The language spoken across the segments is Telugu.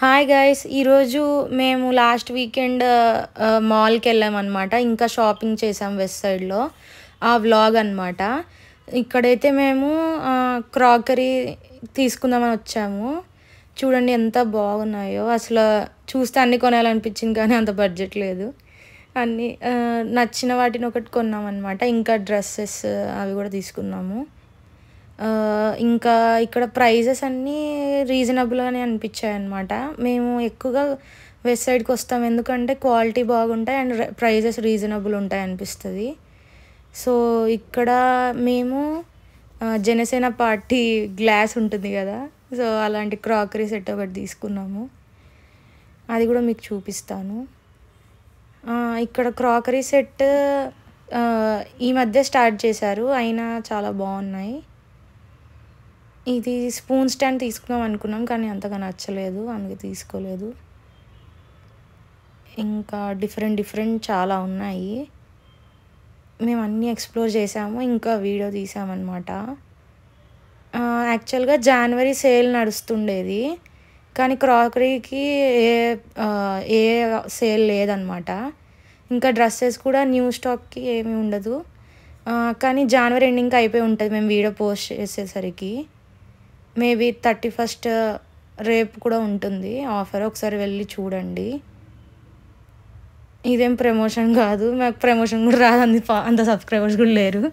Hi guys! ఈరోజు మేము లాస్ట్ వీకెండ్ మాల్‌కెళ్ళామనమాట. ఇంకా షాపింగ్ చేసాం వెస్ట్ సైడ్‌లో. ఆ వ్లాగ్ అనమాట. ఇక్కడైతే మేము క్రాకరీ తీసుకుందామని వచ్చాము. చూడండి ఎంత బాగున్నాయో. చూస్తే అన్నీ కొనాలనిపించింది కానీ అంత బడ్జెట్ లేదు. అన్నీ నచ్చిన వాటిని ఒకటి కొన్నామనమాట. ఇంకా డ్రెసెస్ అవి కూడా తీసుకున్నాము. ఇంకా ఇక్కడ ప్రైజెస్ అన్నీ రీజనబుల్‌గానే అనిపించాయన్నమాట. మేము ఎక్కువగా వెస్ట్ సైడ్‌కి వస్తాం. ఎందుకంటే క్వాలిటీ బాగుంటాయి అండ్ ప్రైజెస్ రీజనబుల్ ఉంటాయి అనిపిస్తది. సో, ఇక్కడ మేము జనసేన పార్టీ గ్లాస్ ఉంటుంది కదా! సో, అలాంటి క్రాకరీ సెట్ ఒకటి తీసుకున్నాము. అది కూడా మీకు చూపిస్తాను. ఇక్కడ క్రాకరీ సెట్ ఈ మధ్య స్టార్ట్ చేశారు. అయినా చాలా బాగున్నాయి. ఇది స్పూన్ స్టాండ్ తీసుకుందాం అనుకున్నాం కానీ అంతగా నచ్చలేదు, అందుకే తీసుకోలేదు. ఇంకా డిఫరెంట్ చాలా ఉన్నాయి. మేము అన్నీ ఎక్స్ప్లోర్ చేసాము, ఇంకా వీడియో తీసామన్నమాట. యాక్చువల్గా జనవరి సేల్ నడుస్తుండేది కానీ క్రాకరీకి ఏ సేల్ లేదనమాట. ఇంకా డ్రెస్సెస్ కూడా న్యూ స్టాక్కి ఏమీ ఉండదు. కానీ జనవరి ఎండింగ్కి అయిపోయి ఉంటుంది మేము వీడియో పోస్ట్ చేసేసరికి. మేబీ 31st రేపు కూడా ఉంటుంది ఆఫర్. ఒకసారి వెళ్ళి చూడండి. ఇదేం ప్రమోషన్ కాదు, మాకు ప్రమోషన్ కూడా రాదు, అంత సబ్స్క్రైబర్స్ కూడా లేరు.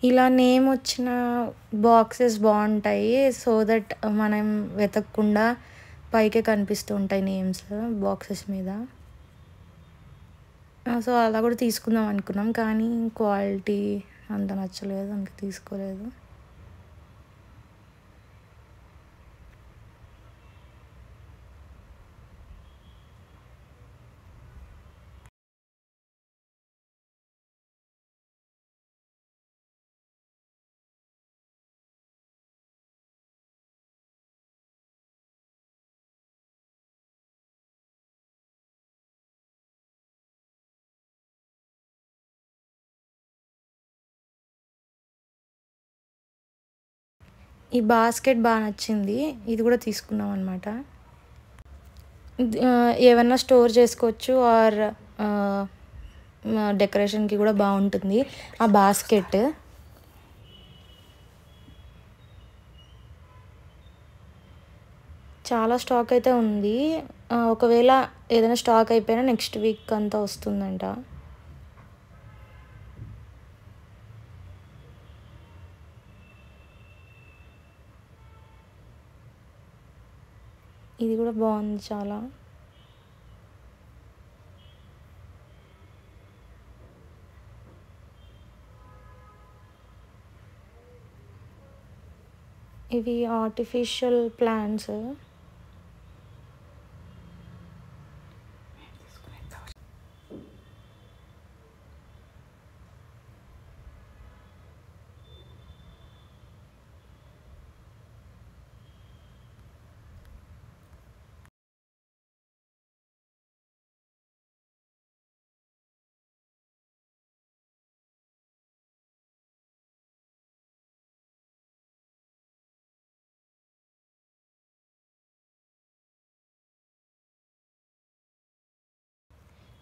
ఇలా నేమ్ వచ్చిన బాక్సెస్ బాగుంటాయి. సో దట్ మనం వెతకకుండా పైకే కనిపిస్తూ ఉంటాయి నేమ్స్ బాక్సెస్ మీద. సో అలా కూడా తీసుకుందాం అనుకున్నాం కానీ క్వాలిటీ అంత నచ్చలేదు, అందుకే తీసుకోలేదు. ఈ బాస్కెట్ బాగా నచ్చింది, ఇది కూడా తీసుకున్నాం అనమాట. ఏమన్నా స్టోర్ చేసుకోవచ్చు ఆర్ డెకరేషన్కి కూడా బాగుంటుంది ఆ బాస్కెట్. చాలా స్టాక్ అయితే ఉంది. ఒకవేళ ఏదైనా స్టాక్ అయిపోయినా నెక్స్ట్ వీక్ అంతా వస్తుందంట. ఇది కూడా బాగుంది చాలా. ఇవి ఆర్టిఫిషియల్ ప్లాంట్స్.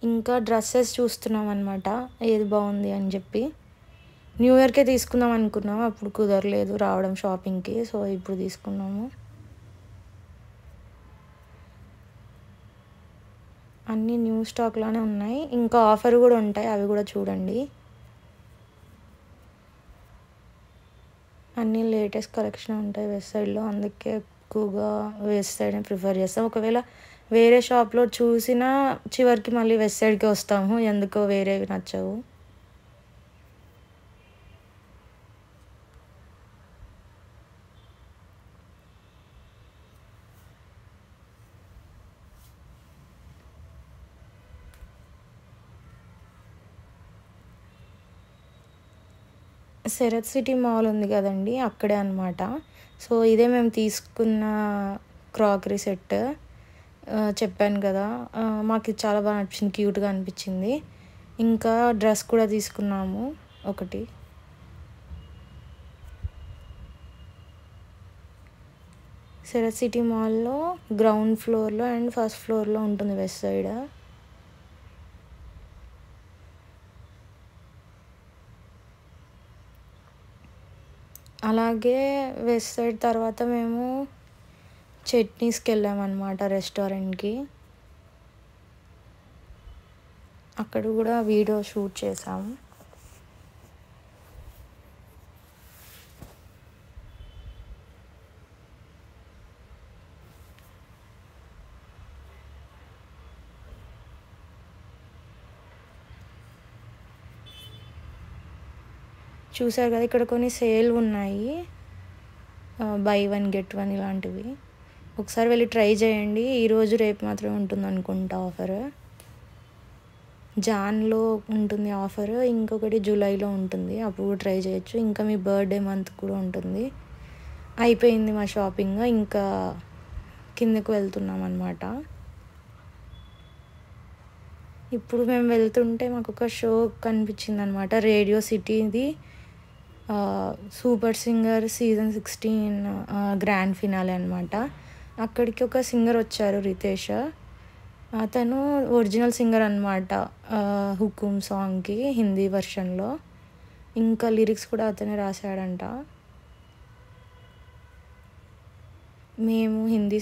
ఇంకా డ్రెస్సెస్ చూస్తున్నాం అనమాట, ఏది బాగుంది అని చెప్పి. న్యూ ఇయర్కే తీసుకుందాం అనుకున్నాము, అప్పుడు కుదరలేదు రావడం షాపింగ్కి. సో ఇప్పుడు తీసుకున్నాము. అన్నీ న్యూ స్టాక్లోనే ఉన్నాయి, ఇంకా ఆఫర్ కూడా ఉంటాయి, అవి కూడా చూడండి. అన్నీ లేటెస్ట్ కలెక్షన్ ఉంటాయి వెస్ట్ సైడ్లో, అందుకే ఎక్కువగా వెస్ట్ సైడ్ని ప్రిఫర్ చేస్తాం. ఒకవేళ వేరే షాప్లో చూసినా చివరికి మళ్ళీ వెస్ట్ సైడ్కి వస్తాము, ఎందుకో వేరేవి నచ్చవు. శరత్ సిటీ మాల్ ఉంది కదండి, అక్కడే అనమాట. సో ఇదే మేము తీసుకున్న క్రాకరీ సెట్. చెప్పాను కదా, మాకు ఇది చాలా బాగా అనిపించింది, క్యూట్గా అనిపించింది. ఇంకా డ్రెస్ కూడా తీసుకున్నాము ఒకటి. శరత్ సిటీ మాల్లో గ్రౌండ్ ఫ్లోర్లో అండ్ ఫస్ట్ ఫ్లోర్లో ఉంటుంది వెస్ట్ సైడ్. అలాగే వెస్ట్ సైడ్ తర్వాత మేము చట్నీస్కి వెళ్ళామన్నమాట రెస్టారెంట్కి. అక్కడ కూడా వీడియో షూట్ చేసాము. చూసారు కదా, ఇక్కడ కొన్ని సేల్ ఉన్నాయి, బై 1 get 1 ఇలాంటివి. ఒకసారి వెళ్ళి ట్రై చేయండి. ఈరోజు రేపు మాత్రమే ఉంటుంది అనుకుంటా ఆఫర్. జాన్లో ఉంటుంది ఆఫర్, ఇంకొకటి జూలైలో ఉంటుంది, అప్పుడు ట్రై చేయొచ్చు. ఇంకా మీ బర్త్డే మంత్ కూడా ఉంటుంది. అయిపోయింది మా షాపింగ్, ఇంకా కిందకు వెళ్తున్నాం అన్నమాట. ఇప్పుడు మేము వెళ్తుంటే మాకు ఒక షో కనిపించింది అనమాట, రేడియో సిటీది super singer season 16 grand finale అనమాట. అక్కడికి ఒక సింగర్ వచ్చారు, రితేష్. అతను ఒరిజినల్ సింగర్ అనమాట హుకుమ్ సాంగ్కి, హిందీ వర్షన్లో. ఇంకా లిరిక్స్ కూడా అతనే రాశాడంట. మేము హిందీ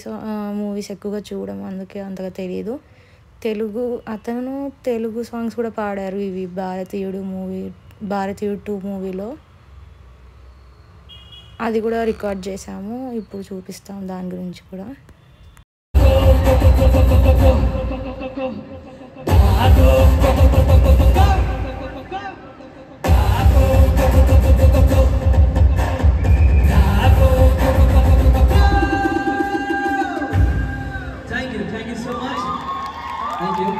మూవీస్ ఎక్కువగా చూడము, అందుకే అంతగా తెలియదు. అతను తెలుగు సాంగ్స్ కూడా పాడారు, ఇవి భారతీయుడు 2 మూవీలో. అది కూడా రికార్డ్ చేసాము, ఇప్పుడు చూపిస్తాం దాని గురించి కూడా. Thank you so much. Thank you.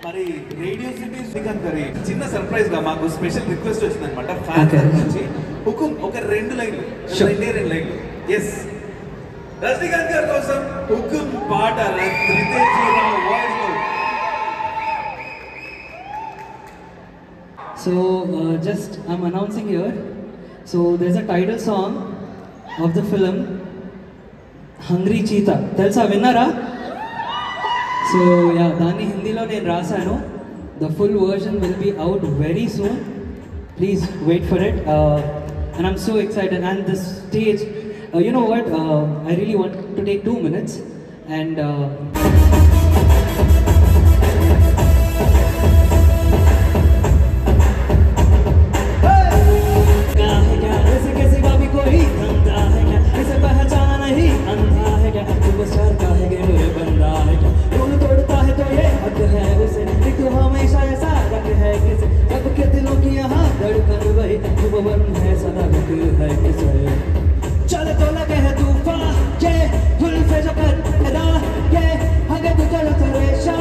మరి రేడియో సిటీ శ్రీకాంత్ గారి చిన్న సర్ప్రైజ్ గా మాకు స్పెషల్ రిక్వెస్ట్ వచ్చింది అనమాట ఫ్యాన్ నుంచి. హుకుమ్ ఒక 2 లైన్లు, 2 లైన్లు. ఎస్, రజనీకాంత్ గారి కోసం హుకుమ్ పాట రితేష్ వాయిస్ లో. So just I'm announcing here. So there's a title song of the film Hungry Cheetah. Telsa vinnara? So yeah, dani Hindi lo nenu rasanu. The full version will be out very soon. Please wait for it. And I'm so excited. And this stage, you know what? I really want to take 2 minutes and. चल तो लगे है तूफान, ये जुल्फे जो कर ये हगे तो चलो तो रेशा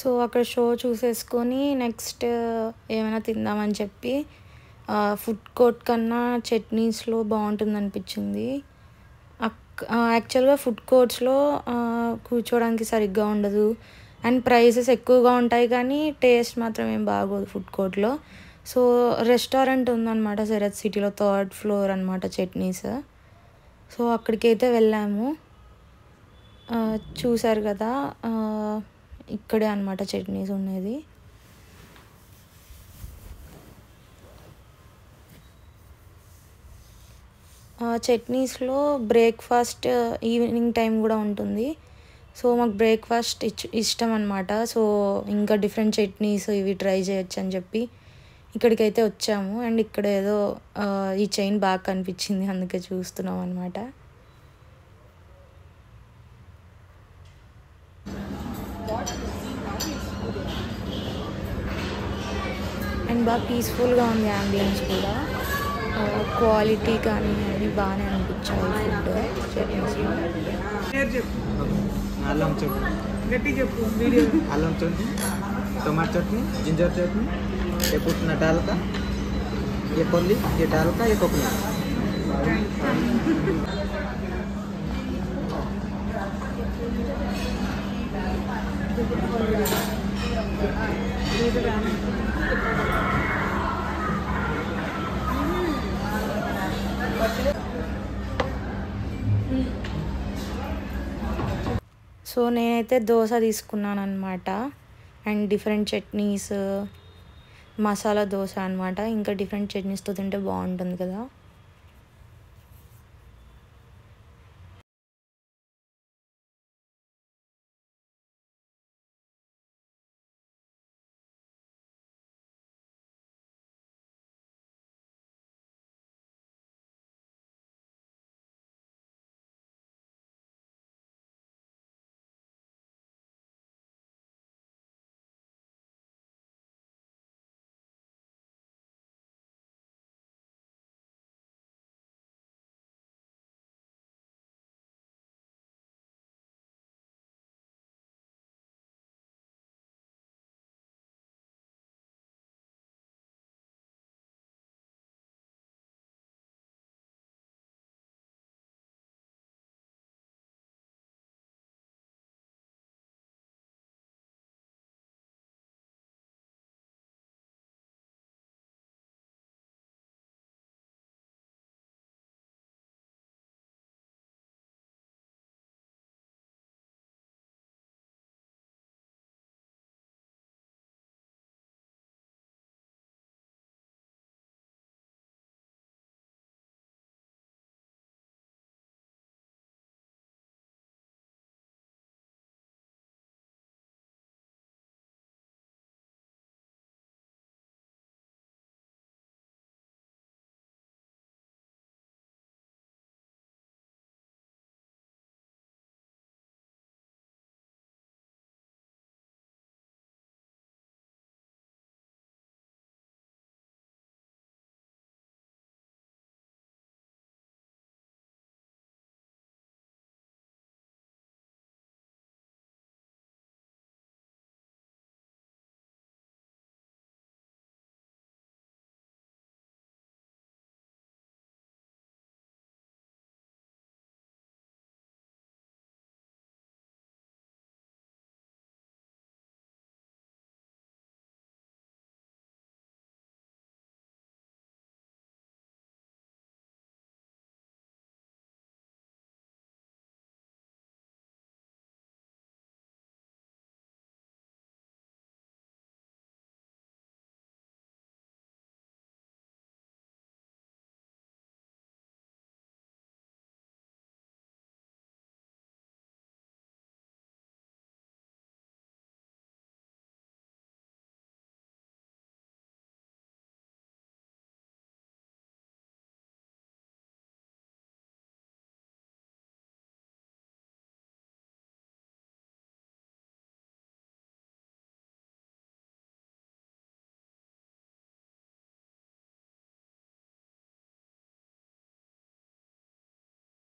సో అక్కడ షో చూసేసుకొని నెక్స్ట్ ఏమైనా తిందామని చెప్పి ఫుడ్ కోర్ట్ కన్నా చట్నీస్లో బాగుంటుంది అనిపించింది. యాక్చువల్గా ఫుడ్ కోర్ట్స్లో కూర్చోడానికి సరిగ్గా ఉండదు అండ్ ప్రైసెస్ ఎక్కువగా ఉంటాయి, కానీ టేస్ట్ మాత్రం ఏం బాగోదు ఫుడ్ కోర్ట్లో. సో రెస్టారెంట్ ఉందన్నమాట శరత్ సిటీలో, 3rd ఫ్లోర్ అనమాట చట్నీస్. సో అక్కడికైతే వెళ్ళాము. చూసారు కదా, ఇక్కడే అనమాట చట్నీస్ ఉండేది. చట్నీస్లో బ్రేక్ఫాస్ట్ ఈవినింగ్ టైం కూడా ఉంటుంది. సో మాకు బ్రేక్ఫాస్ట్ ఇష్టం అనమాట. సో ఇంకా డిఫరెంట్ చట్నీస్ ఇవి ట్రై చేయొచ్చు అని చెప్పి ఇక్కడికైతే వచ్చాము. అండ్ ఇక్కడ ఏదో ఈ చైన్ బాగా కనిపించింది, అందుకే చూస్తున్నాం అనమాట. అండ్ బాగా పీస్ఫుల్గా ఉంది యాంబియన్స్ కూడా. క్వాలిటీ కానీ అవి బాగానే అనిపించాయి ఫుడ్ చట్నీస్లో. అల్లం చట్నీ, గట్టి చెప్పు వీడియో. అల్లం చట్నీ, टमाटर चटनी, जिंजर चटनी, ये पुदीना डाल का, ये पल्ली, ये डाल का, ये कोकोनट. సో నేనైతే దోశ తీసుకున్నాను అనమాట. అండ్ డిఫరెంట్ చట్నీస్, మసాలా దోశ అనమాట. ఇంకా డిఫరెంట్ చట్నీస్తో తింటే బాగుంటుంది కదా.